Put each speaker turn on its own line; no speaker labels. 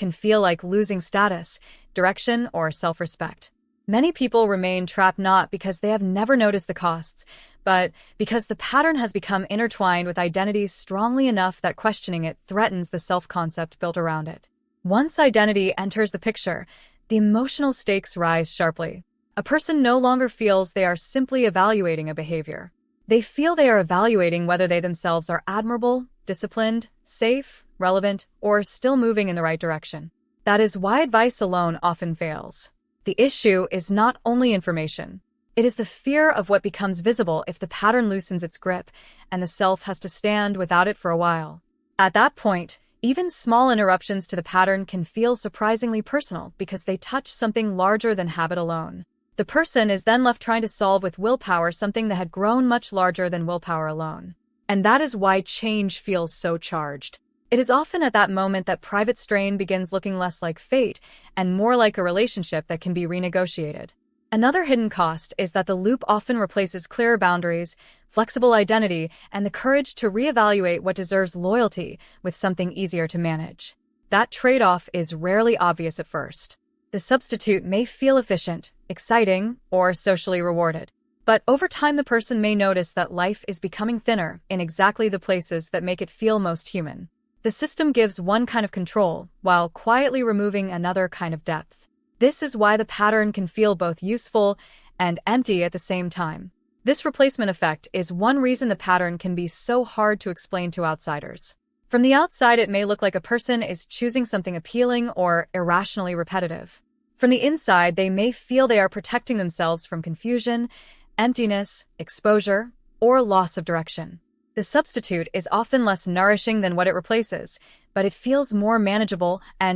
can feel like losing status, direction, or self-respect. Many people remain trapped not because they have never noticed the costs, but because the pattern has become intertwined with identities strongly enough that questioning it threatens the self-concept built around it. Once identity enters the picture, the emotional stakes rise sharply. A person no longer feels they are simply evaluating a behavior. They feel they are evaluating whether they themselves are admirable, disciplined, safe, relevant, or still moving in the right direction. That is why advice alone often fails. The issue is not only information. It is the fear of what becomes visible if the pattern loosens its grip and the self has to stand without it for a while. At that point, even small interruptions to the pattern can feel surprisingly personal because they touch something larger than habit alone. The person is then left trying to solve with willpower something that had grown much larger than willpower alone. And that is why change feels so charged. It is often at that moment that private strain begins looking less like fate and more like a relationship that can be renegotiated. Another hidden cost is that the loop often replaces clearer boundaries, flexible identity, and the courage to reevaluate what deserves loyalty with something easier to manage. That trade-off is rarely obvious at first. The substitute may feel efficient, exciting, or socially rewarded. But over time, the person may notice that life is becoming thinner in exactly the places that make it feel most human. The system gives one kind of control, while quietly removing another kind of depth. This is why the pattern can feel both useful and empty at the same time. This replacement effect is one reason the pattern can be so hard to explain to outsiders. From the outside, it may look like a person is choosing something appealing or irrationally repetitive. From the inside, they may feel they are protecting themselves from confusion, emptiness, exposure, or loss of direction. The substitute is often less nourishing than what it replaces, but it feels more manageable and